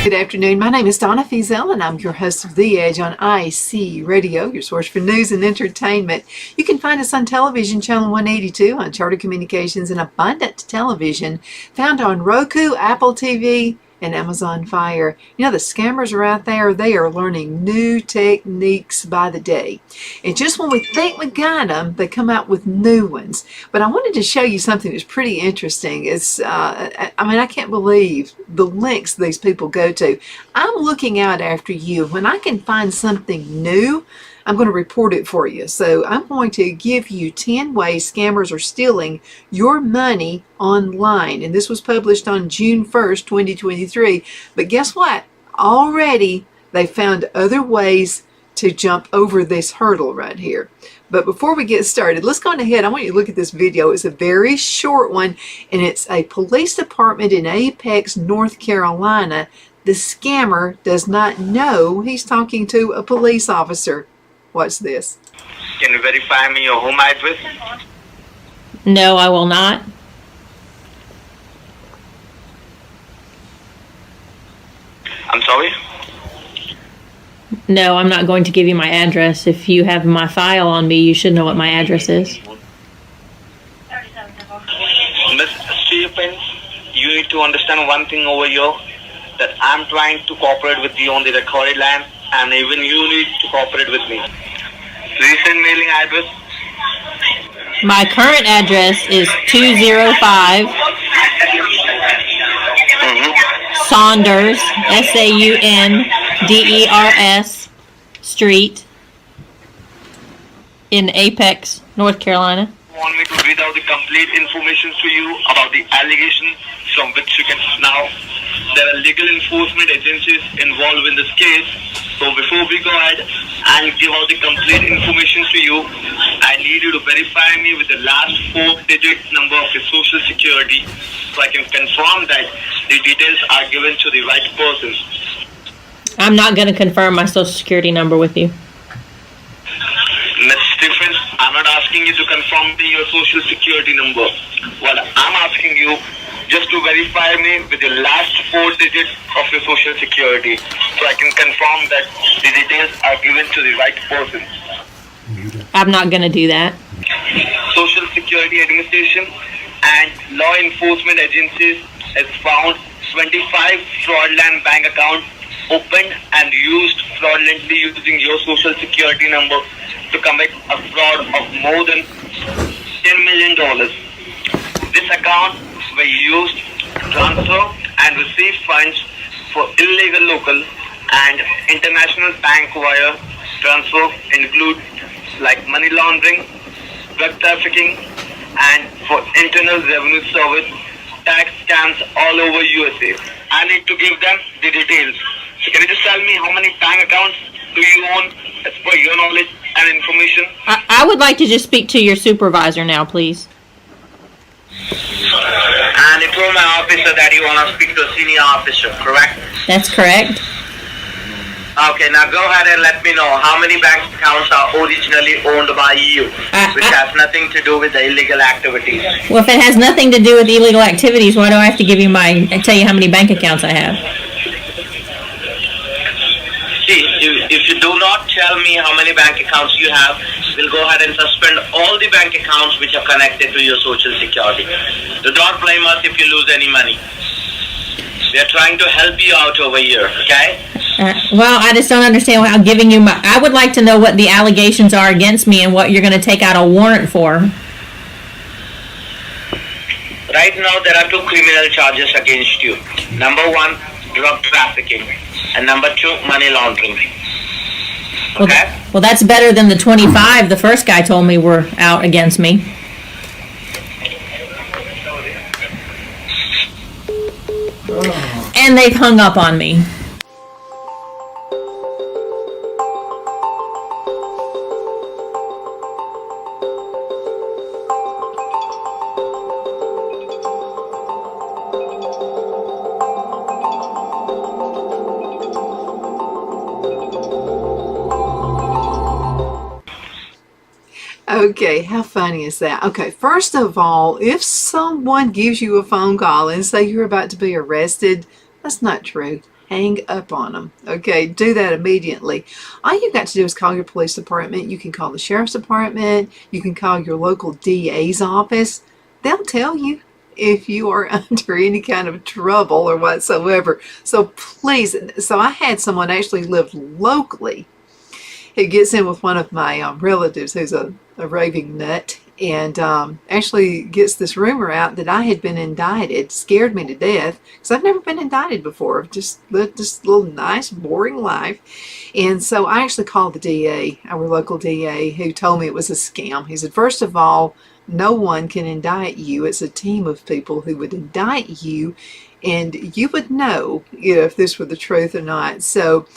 Good afternoon. My name is Donna Feazell, and I'm your host of The Edge on IC Radio, your source for news and entertainment. You can find us on television, channel 182, on Charter Communications and Abundant Television, found on Roku, Apple TV, and Amazon Fire. You know, the scammers are out there. They are learning new techniques by the day. And just when we think we got them, they come out with new ones. But I wanted to show you something that's pretty interesting. I can't believe the lengths these people go to. I'm looking out after you. When I can find something new, I'm going to report it for you. So I'm going to give you 10 ways scammers are stealing your money online. And this was published on June 1st, 2023. But guess what? Already they found other ways to jump over this hurdle right here. But before we get started, let's go on ahead. I want you to look at this video. It's a very short one, and it's a police department in Apex, North Carolina. The scammer does not know he's talking to a police officer. Watch this. Can you verify me your home address? No, I will not. I'm sorry? No, I'm not going to give you my address. If you have my file on me, you should know what my address is. Miss Stephens, you need to understand one thing over here, that I'm trying to cooperate with you on the recorded line, and even you need to cooperate with me. Recent mailing address? My current address is 205 Saunders, Saunders Street in Apex, North Carolina. Want me to read out the complete information to you about the allegation from which you can now. There are legal enforcement agencies involved in this case. So before we go ahead and give out the complete information to you, I need you to verify me with the last 4-digit number of your social security so I can confirm that the details are given to the right person. I'm not going to confirm my social security number with you. Ms. Stephens, I'm not asking you to confirm your social security number. What I'm asking you just to verify me with the last 4 digits of your social security so I can confirm that the details are given to the right person. I'm not going to do that. Social Security Administration and law enforcement agencies has found 25 fraudulent bank accounts opened and used fraudulently using your social security number to commit a fraud of more than $10 million. This account were used to transfer and receive funds for illegal local and international bank wire transfer include like money laundering, drug trafficking, and for internal revenue service tax scams all over USA. I need to give them the details. So can you just tell me how many bank accounts do you own as per your knowledge and information? I would like to just speak to your supervisor now, please. And you told my officer that you want to speak to a senior officer, correct? That's correct. Okay, now go ahead and let me know how many bank accounts are originally owned by you, which has nothing to do with the illegal activities. Well, if it has nothing to do with illegal activities, why do I have to give you tell you how many bank accounts I have? See, if you do not tell me how many bank accounts you have, we'll go ahead and suspend all the bank accounts which are connected to your social security. So don't blame us if you lose any money. We are trying to help you out over here, okay? Well, I just don't understand how giving you I would like to know what the allegations are against me and what you're going to take out a warrant for. Right now, there are 2 criminal charges against you. Number 1, drug trafficking. And number 2, money laundering. Okay? Well, that's better than the 25 the first guy told me were out against me. And they've hung up on me. Okay, how funny is that? Okay, first of all, if someone gives you a phone call and say you're about to be arrested, that's not true. hang up on them. Okay, do that immediately. All you've got to do is call your police department. You can call the sheriff's department. You can call your local DA's office. They'll tell you if you are under any kind of trouble or whatsoever. So please, so I had someone actually live locally who gets in with one of my relatives who's a raving nut, and actually gets this rumor out that I had been indicted. Scared me to death because I've never been indicted before. I've just lived this little nice, boring life. And so I actually called the DA, our local DA, who told me it was a scam. He said, first of all, no one can indict you. It's a team of people who would indict you, and you would know if this were the truth or not. So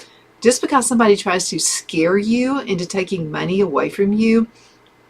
just because somebody tries to scare you into taking money away from you,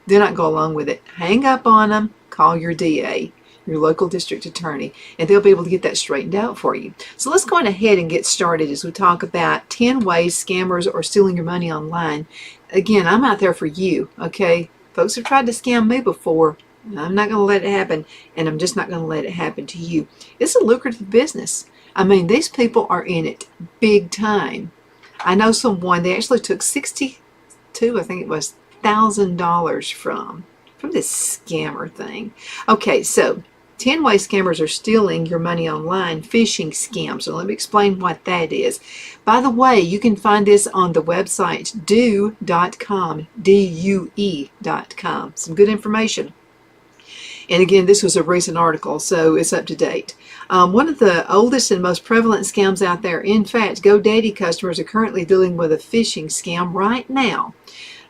do not go along with it. Hang up on them, call your DA, your local district attorney, and they'll be able to get that straightened out for you. So let's go on ahead and get started as we talk about 10 ways scammers are stealing your money online. Again, I'm out there for you, okay? Folks have tried to scam me before. I'm not going to let it happen, and I'm just not going to let it happen to you. It's a lucrative business. I mean, these people are in it big time. I know someone, they actually took $62, I think it was, $1,000 from this scammer thing. Okay, so 10 ways scammers are stealing your money online, phishing scams. So let me explain what that is. By the way, you can find this on the website due.com, DUE.com. Some good information. And again, this was a recent article, so it's up to date. One of the oldest and most prevalent scams out there, in fact, GoDaddy customers are currently dealing with a phishing scam right now.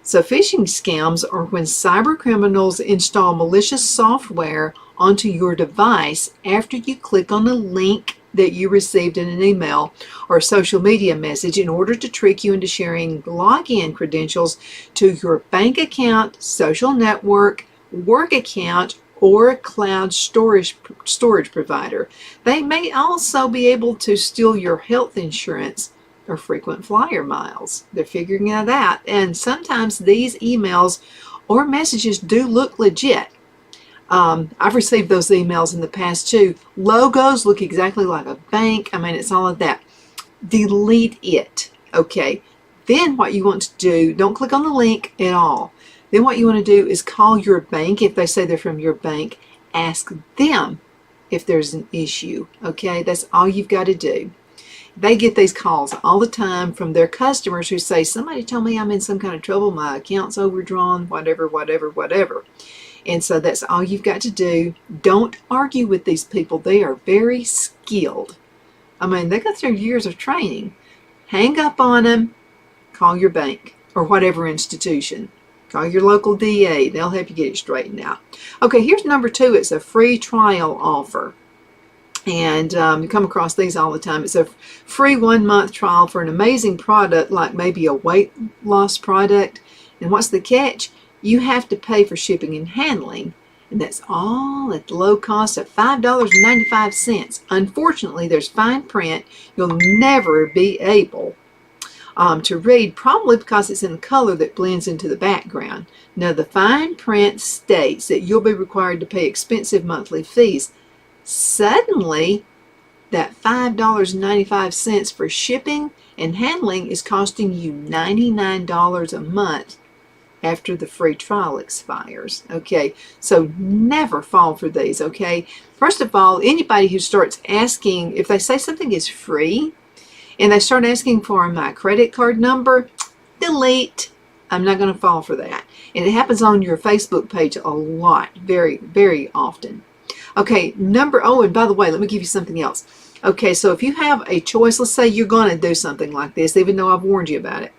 So phishing scams are when cyber criminals install malicious software onto your device after you click on a link that you received in an email or a social media message in order to trick you into sharing login credentials to your bank account, social network, work account, or a cloud storage provider. They may also be able to steal your health insurance or frequent flyer miles. They're figuring that out. And sometimes these emails or messages do look legit. I've received those emails in the past too. Logos look exactly like a bank. I mean, it's all of that. Delete it. Okay. Then what you want to do, don't click on the link at all. Then what you want to do is call your bank. If they say they're from your bank, ask them if there's an issue. Okay. That's all you've got to do. They get these calls all the time from their customers who say, somebody told me I'm in some kind of trouble, my account's overdrawn, whatever. And so that's all you've got to do. Don't argue with these people. They are very skilled. I mean, they got their years of training. Hang up on them, call your bank or whatever institution. Call your local DA. They'll help you get it straightened out. Okay, here's number 2. It's a free trial offer. And you come across these all the time. It's a free 1-month trial for an amazing product, like maybe a weight loss product. And what's the catch? You have to pay for shipping and handling. And that's all at the low cost of $5.95. Unfortunately, there's fine print you'll never be able to read, probably because it's in a color that blends into the background. Now, the fine print states that you'll be required to pay expensive monthly fees. Suddenly, that $5.95 for shipping and handling is costing you $99 a month after the free trial expires. Okay, so never fall for these. Okay, first of all, anybody who starts asking, if they say something is free and they start asking for my credit card number, delete. I'm not going to fall for that. And it happens on your Facebook page a lot, very, very often. Okay, and by the way, let me give you something else. Okay, so if you have a choice, let's say you're going to do something like this, even though I've warned you about it,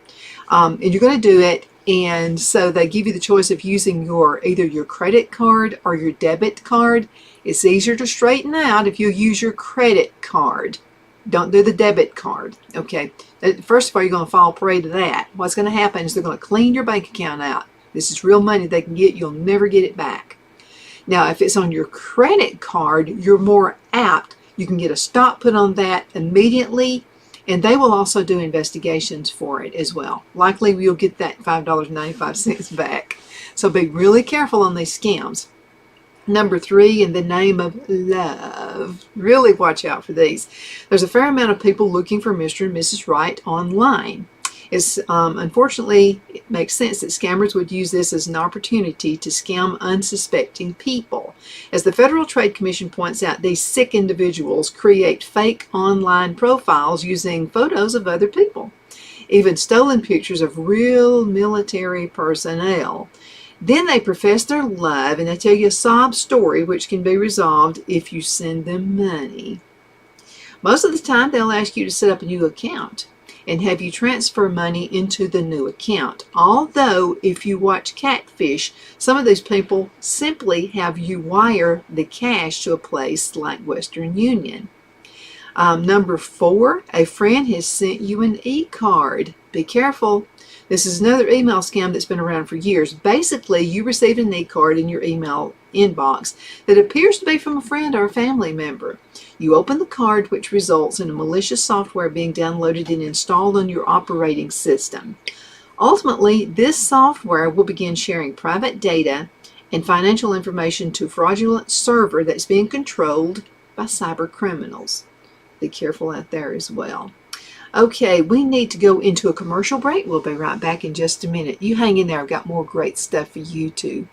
and you're going to do it, and so they give you the choice of using either your credit card or your debit card. It's easier to straighten out if you use your credit card. Don't do the debit card. Okay, first of all, you're going to fall prey to that. What's going to happen is they're going to clean your bank account out. This is real money they can get. You'll never get it back. Now, if it's on your credit card, you're more apt. You can get a stop put on that immediately, and they will also do investigations for it as well. Likely, you'll get that $5.95 back. So be really careful on these scams. Number 3, in the name of love. Really watch out for these. There's a fair amount of people looking for Mr. and Mrs. Right online. It's unfortunately, it makes sense that scammers would use this as an opportunity to scam unsuspecting people. As the Federal Trade Commission points out, these sick individuals create fake online profiles using photos of other people, even stolen pictures of real military personnel. Then they profess their love and they tell you a sob story which can be resolved if you send them money. Most of the time they'll ask you to set up a new account and have you transfer money into the new account. Although, if you watch Catfish, some of these people simply have you wire the cash to a place like Western Union. Number 4, a friend has sent you an e-card. Be careful. This is another email scam that's been around for years. Basically, you receive an e-card in your email inbox that appears to be from a friend or a family member. You open the card, which results in a malicious software being downloaded and installed on your operating system. Ultimately, this software will begin sharing private data and financial information to a fraudulent server that's being controlled by cyber criminals. Be careful out there as well. Okay, we need to go into a commercial break. We'll be right back in just a minute. You hang in there. I've got more great stuff for you too.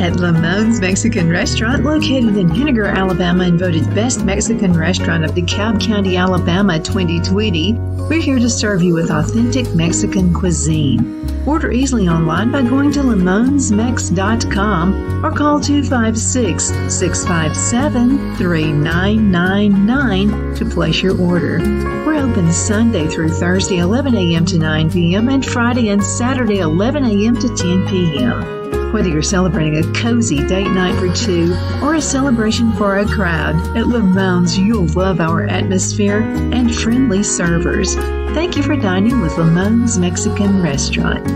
At Lamone's Mexican Restaurant, located in Henniger, Alabama, and voted Best Mexican Restaurant of DeKalb County, Alabama 2020, we're here to serve you with authentic Mexican cuisine. Order easily online by going to lamonsmex.com or call 256-657-3999 to place your order. We're open Sunday through Thursday 11 a.m. to 9 p.m. and Friday and Saturday 11 a.m. to 10 p.m. Whether you're celebrating a cozy date night for two or a celebration for a crowd, at Lamone's you'll love our atmosphere and friendly servers. Thank you for dining with Lamone's Mexican Restaurant.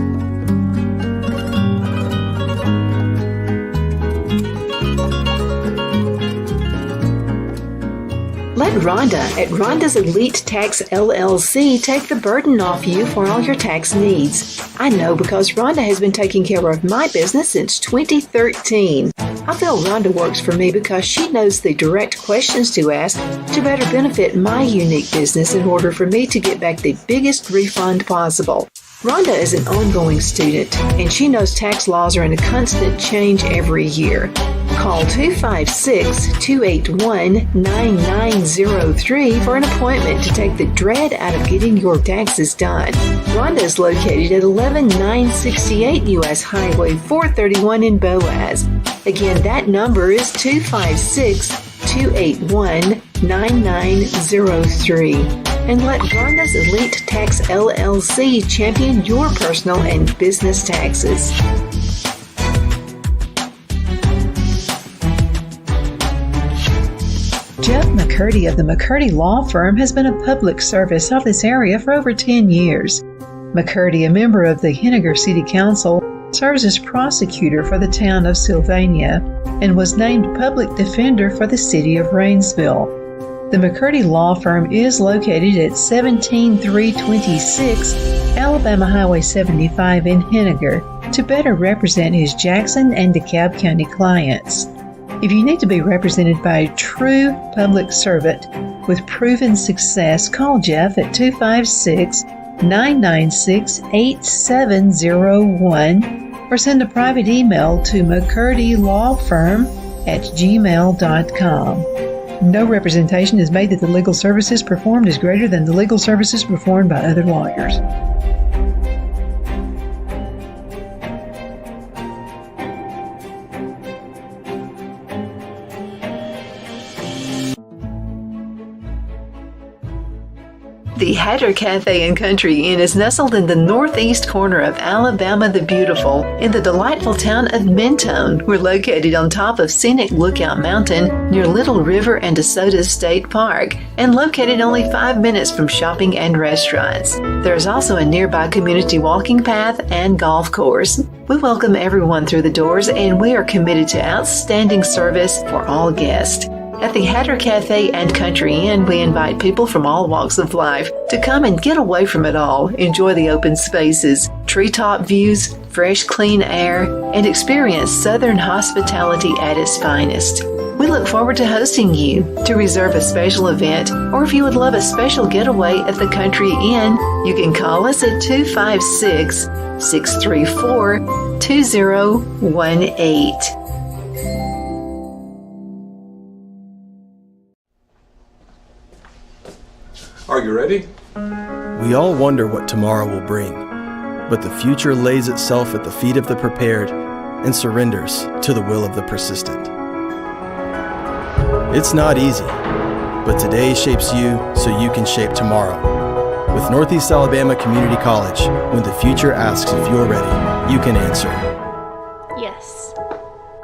Let Rhonda at Rhonda's Elite Tax LLC take the burden off you for all your tax needs. I know because Rhonda has been taking care of my business since 2013. I feel Rhonda works for me because she knows the direct questions to ask to better benefit my unique business in order for me to get back the biggest refund possible. Rhonda is an ongoing student, and she knows tax laws are in a constant change every year. Call 256-281-9903 for an appointment to take the dread out of getting your taxes done. Rhonda is located at 11968 U.S. Highway 431 in Boaz. Again, that number is 256-281-9903. And let Rhonda's Elite Tax LLC champion your personal and business taxes. Jeff McCurdy of the McCurdy Law Firm has been a public service of this area for over 10 years. McCurdy, a member of the Henniger City Council, serves as prosecutor for the town of Sylvania and was named public defender for the city of Rainsville. The McCurdy Law Firm is located at 17326 Alabama Highway 75 in Henniger to better represent his Jackson and DeKalb County clients. If you need to be represented by a true public servant with proven success, call Jeff at 256-996-8701 or send a private email to mccurdylawfirm@gmail.com. No representation is made that the legal services performed is greater than the legal services performed by other lawyers. The Hatter Cafe and Country Inn is nestled in the northeast corner of Alabama the Beautiful in the delightful town of Mentone. We're located on top of scenic Lookout Mountain near Little River and DeSoto State Park and located only 5 minutes from shopping and restaurants. There is also a nearby community walking path and golf course. We welcome everyone through the doors and we are committed to outstanding service for all guests. At the Hatter Cafe and Country Inn, we invite people from all walks of life to come and get away from it all, enjoy the open spaces, treetop views, fresh, clean air, and experience Southern hospitality at its finest. We look forward to hosting you. To reserve a special event, or if you would love a special getaway at the Country Inn, you can call us at 256-634-2018. Are you ready? We all wonder what tomorrow will bring, but the future lays itself at the feet of the prepared and surrenders to the will of the persistent. It's not easy, but today shapes you so you can shape tomorrow. With Northeast Alabama Community College, when the future asks if you're ready, you can answer. Yes.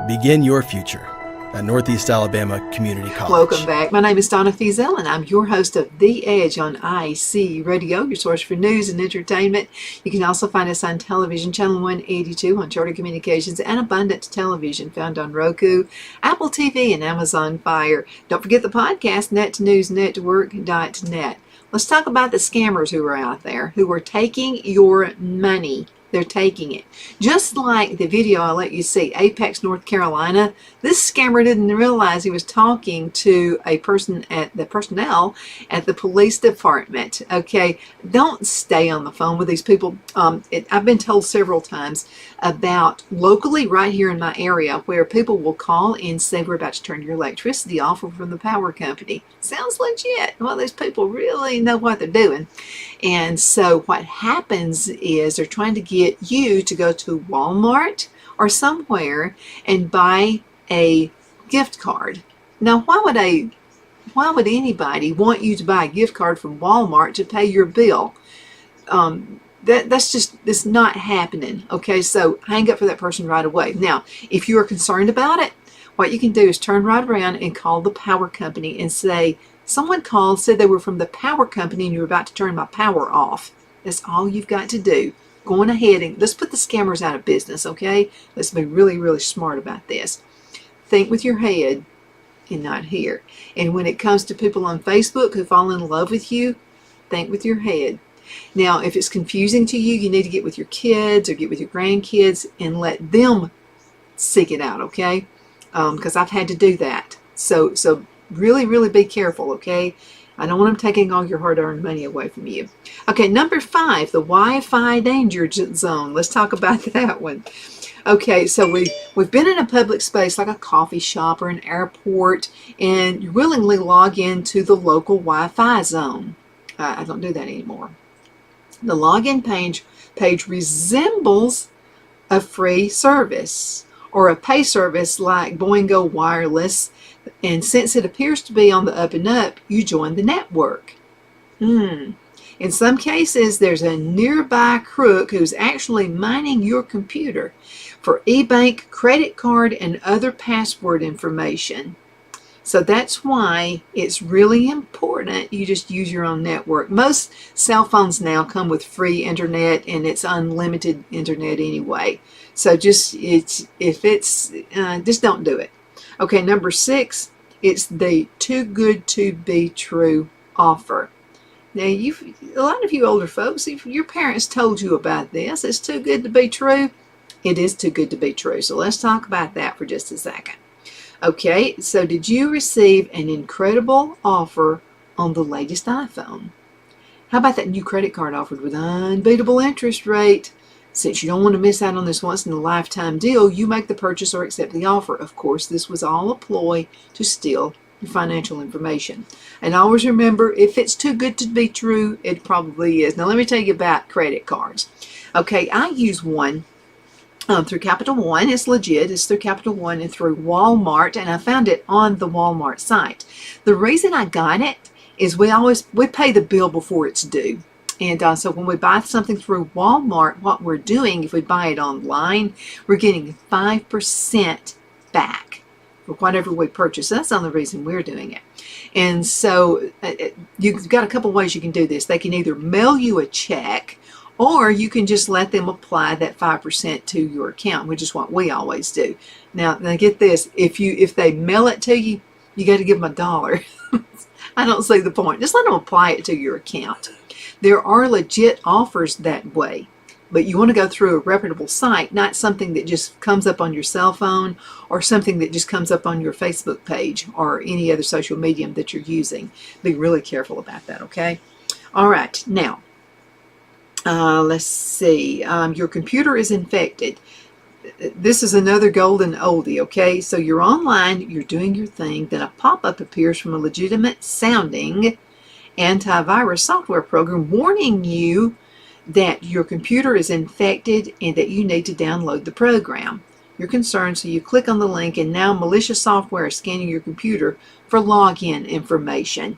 Begin your future at Northeast Alabama Community College. Welcome back. My name is Donna Fiesel, and I'm your host of The Edge on IC Radio, your source for news and entertainment. You can also find us on television, channel 182 on Charter Communications and Abundant Television, found on Roku, Apple TV, and Amazon Fire. Don't forget the podcast, netnewsnetwork.net. Let's talk about the scammers who are out there, who are taking your money. They're taking it. Just like the video I let you see, Apex, North Carolina, this scammer didn't realize he was talking to a person at the personnel at the police department. Okay, don't stay on the phone with these people. I've been told several times about locally right here in my area where people will call and say we're about to turn your electricity off from the power company. Sounds legit. Well, these people really know what they're doing. And so what happens is they're trying to get you to go to Walmart or somewhere and buy a gift card. Now, why would anybody want you to buy a gift card from Walmart to pay your bill? That's not happening. Okay, so hang up for that person right away. Now, if you are concerned about it, what you can do is turn right around and call the power company and say, someone called, said they were from the power company and you're about to turn my power off. That's all you've got to do. Going ahead and let's put the scammers out of business, okay? Let's be really, really smart about this. Think with your head and not here. And when it comes to people on Facebook who fall in love with you, think with your head. Now, if it's confusing to you, you need to get with your kids or get with your grandkids and let them seek it out, okay? Because I've had to do that. So really, really be careful, okay? I don't want them taking all your hard-earned money away from you. Okay, number 5, the Wi-Fi danger zone. Let's talk about that one. Okay, so we've been in a public space like a coffee shop or an airport, and you willingly log into the local Wi-Fi zone. I don't do that anymore. The login page resembles a free service or a pay service like Boingo Wireless, and since it appears to be on the up and up, you join the network. In some cases, there's a nearby crook who's actually mining your computer for e-bank, credit card, and other password information. So that's why it's really important you just use your own network. Most cell phones now come with free internet, and it's unlimited internet anyway. So just don't do it. Okay, number 6, it's the too good to be true offer. Now, a lot of you older folks, if your parents told you about this, it's too good to be true. It is too good to be true. So let's talk about that for just a second. Okay, so did you receive an incredible offer on the latest iPhone? How about that new credit card offered with unbeatable interest rate? Since you don't want to miss out on this once-in-a-lifetime deal, you make the purchase or accept the offer. Of course, this was all a ploy to steal your financial information. And always remember, if it's too good to be true, it probably is. Now, let me tell you about credit cards. Okay, I use one through Capital One. It's legit. It's through Capital One and through Walmart, and I found it on the Walmart site. The reason I got it is we pay the bill before it's due. And so when we buy something through Walmart, what we're doing, if we buy it online, we're getting 5% back for whatever we purchase. That's the only reason we're doing it. And so you've got a couple ways you can do this. They can either mail you a check, or you can just let them apply that 5% to your account, which is what we always do. Now get this, if they mail it to you, you got to give them $1. I don't see the point. Just let them apply it to your account. There are legit offers that way, but you want to go through a reputable site, not something that just comes up on your cell phone or something that just comes up on your Facebook page or any other social medium that you're using. Be really careful about that, okay? All right, now, let's see. Your computer is infected. This is another golden oldie, okay? So you're online, you're doing your thing, then a pop-up appears from a legitimate sounding antivirus software program warning you that your computer is infected and that you need to download the program. You're concerned, so you click on the link, and now malicious software is scanning your computer for login information.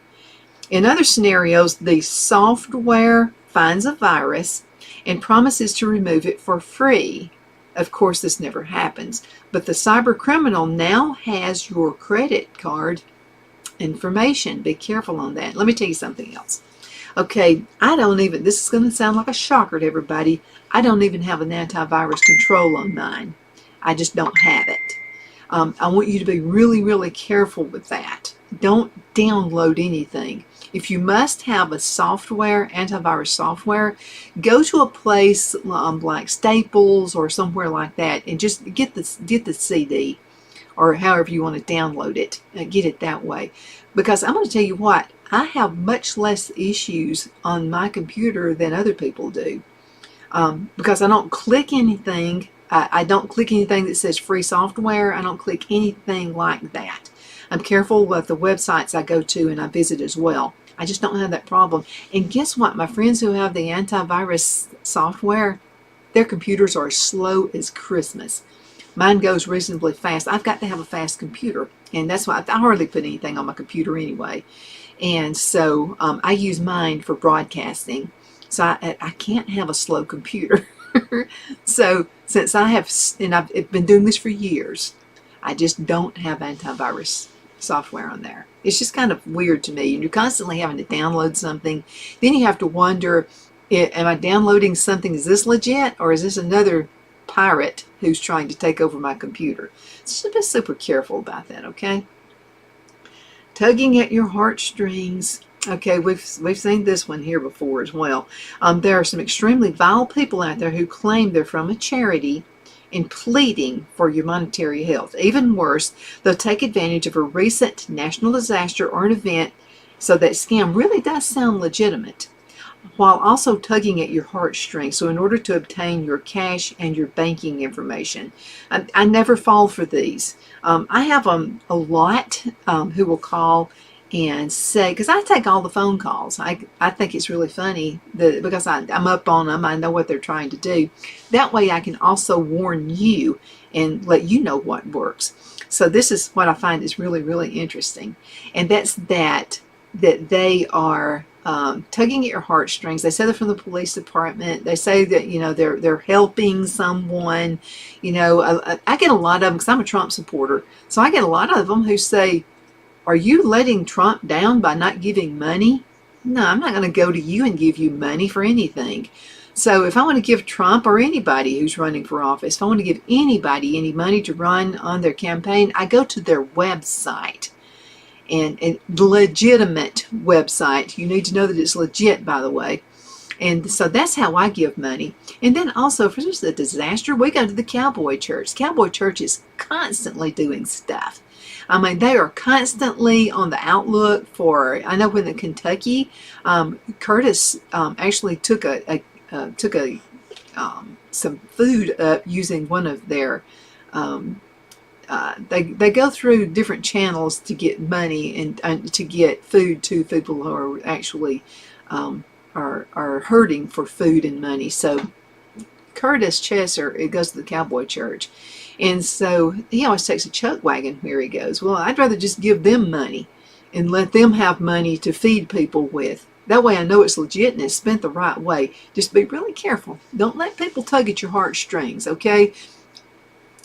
In other scenarios, the software finds a virus and promises to remove it for free. Of course, this never happens, but the cyber criminal now has your credit card information. Be careful on that. Let me tell you something else. Okay, this is going to sound like a shocker to everybody, I don't even have an antivirus control on mine. I just don't have it. I want you to be really, really careful with that. Don't download anything. If you must have a antivirus software, go to a place like Staples or somewhere like that and just get the CD or however you want to download it and get it that way. Because I'm going to tell you what, I have much less issues on my computer than other people do. Because I don't click anything. I don't click anything that says free software. I don't click anything like that. I'm careful with the websites I go to and I visit as well. I just don't have that problem. And guess what? My friends who have the antivirus software, their computers are as slow as Christmas. Mine goes reasonably fast. I've got to have a fast computer, and that's why I hardly put anything on my computer anyway. And so I use mine for broadcasting. So I can't have a slow computer. So since I've been doing this for years, I just don't have antivirus software on there. It's just kind of weird to me. And you're constantly having to download something. Then you have to wonder, am I downloading something? Is this legit, or is this another pirate who's trying to take over my computer? So be super careful about that, okay? Tugging at your heartstrings. Okay, we've seen this one here before as well. There are some extremely vile people out there who claim they're from a charity and pleading for your monetary health. Even worse, they'll take advantage of a recent national disaster or an event, so that scam really does sound legitimate, while also tugging at your heartstrings. So in order to obtain your cash and your banking information. I never fall for these. I have a lot who will call and say, because I take all the phone calls. I think it's really funny because I'm up on them. I know what they're trying to do. That way I can also warn you and let you know what works. So this is what I find is really, really interesting. And that's that they are tugging at your heartstrings. They say they're from the police department. They say that, they're helping someone. I get a lot of them because I'm a Trump supporter. So I get a lot of them who say, are you letting Trump down by not giving money? No, I'm not going to go to you and give you money for anything. So if I want to give Trump or anybody who's running for office, if I want to give anybody any money to run on their campaign, I go to their website. And the legitimate website. You need to know that it's legit, by the way. And so that's how I give money. And then also, for just a disaster, we go to the Cowboy Church. Cowboy Church is constantly doing stuff. I mean, they are constantly on the outlook for, I know when in Kentucky, Curtis actually took some food up using one of their, they go through different channels to get money and to get food to people who are actually are hurting for food and money. So Curtis Chesser, it goes to the Cowboy Church. And so he always takes a chuck wagon where he goes. Well, I'd rather just give them money and let them have money to feed people with. That way I know it's legit and it's spent the right way. Just be really careful. Don't let people tug at your heartstrings, okay?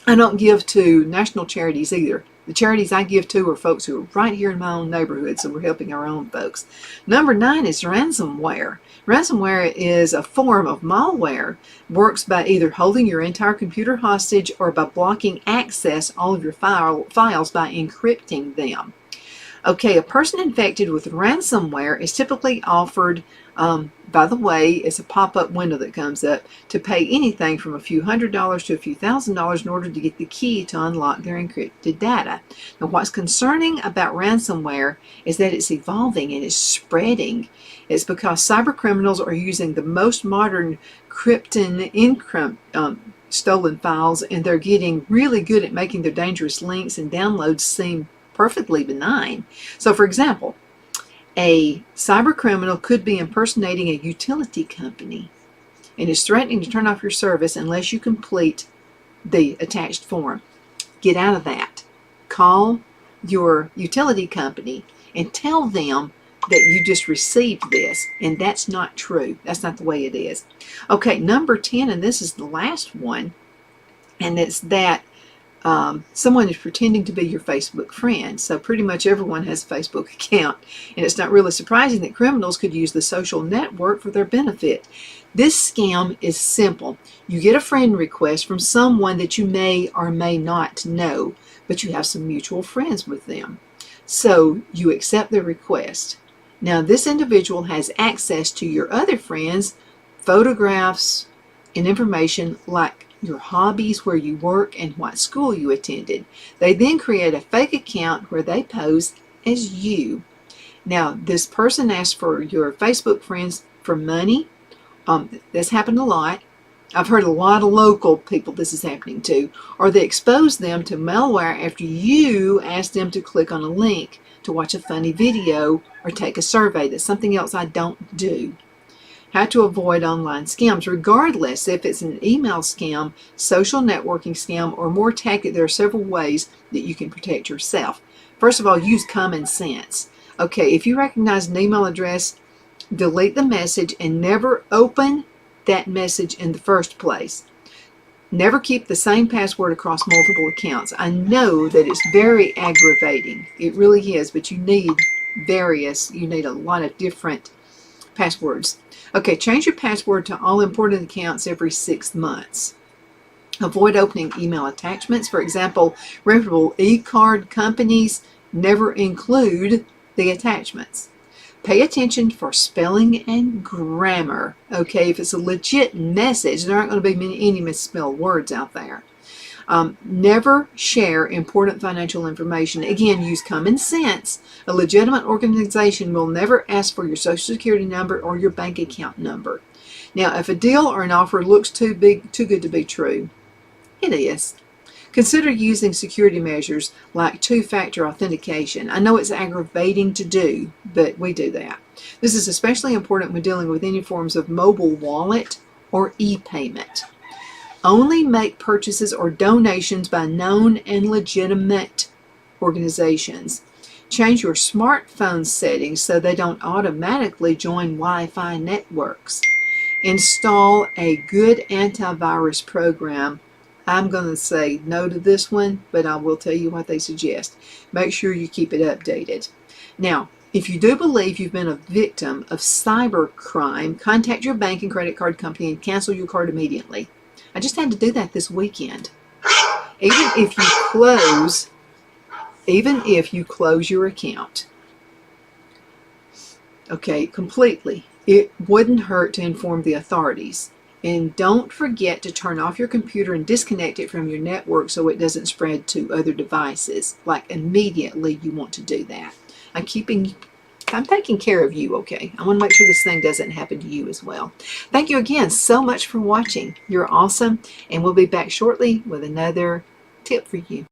I don't give to national charities either. The charities I give to are folks who are right here in my own neighborhood, so we're helping our own folks. Number 9 is ransomware. Ransomware is a form of malware. Works by either holding your entire computer hostage or by blocking access all of your files by encrypting them. Okay, a person infected with ransomware is typically offered, by the way, it's a pop-up window that comes up, to pay anything from a few $100s to a few $1,000s in order to get the key to unlock their encrypted data. Now, what's concerning about ransomware is that it's evolving and it's spreading. It's because cyber criminals are using the most modern stolen files, and they're getting really good at making their dangerous links and downloads seem perfectly benign. So, for example, a cyber criminal could be impersonating a utility company and is threatening to turn off your service unless you complete the attached form. Get out of that. Call your utility company and tell them that you just received this, and that's not true. That's not the way it is. Okay, number 10, and this is the last one, and it's that someone is pretending to be your Facebook friend. So pretty much everyone has a Facebook account, and it's not really surprising that criminals could use the social network for their benefit. This scam is simple. You get a friend request from someone that you may or may not know, but you have some mutual friends with them. So you accept the request. Now, this individual has access to your other friends' photographs and information like your hobbies, where you work, and what school you attended. They then create a fake account where they pose as you. Now, this person asks for your Facebook friends for money. This happened a lot. I've heard a lot of local people this is happening to. Or they expose them to malware after you ask them to click on a link to watch a funny video or take a survey. That's something else I don't do. How to avoid online scams, regardless if it's an email scam, social networking scam, or more tactic. There are several ways that you can protect yourself. First of all, use common sense. Okay, if you recognize an email address, delete the message and never open that message in the first place. Never keep the same password across multiple accounts. I know that it's very aggravating. It really is, but you need a lot of different passwords. Okay, change your password to all important accounts every 6 months. Avoid opening email attachments. For example, reputable e-card companies never include the attachments. Pay attention for spelling and grammar. Okay, if it's a legit message, there aren't going to be any misspelled words out there. Never share important financial information. Again, use common sense. A legitimate organization will never ask for your social security number or your bank account number. Now, if a deal or an offer looks too good to be true, it is. Consider using security measures like two-factor authentication. I know it's aggravating to do, but we do that. This is especially important when dealing with any forms of mobile wallet or e-payment. Only make purchases or donations by known and legitimate organizations. Change your smartphone settings so they don't automatically join Wi-Fi networks. Install a good antivirus program. I'm going to say no to this one, but I will tell you what they suggest. Make sure you keep it updated. Now, if you do believe you've been a victim of cyber crime, contact your bank and credit card company and cancel your card immediately. I just had to do that this weekend. Even if you close your account, okay, completely, it wouldn't hurt to inform the authorities. And don't forget to turn off your computer and disconnect it from your network so it doesn't spread to other devices. Like immediately you want to do that. I'm taking care of you, okay? I want to make sure this thing doesn't happen to you as well. Thank you again so much for watching. You're awesome, and we'll be back shortly with another tip for you.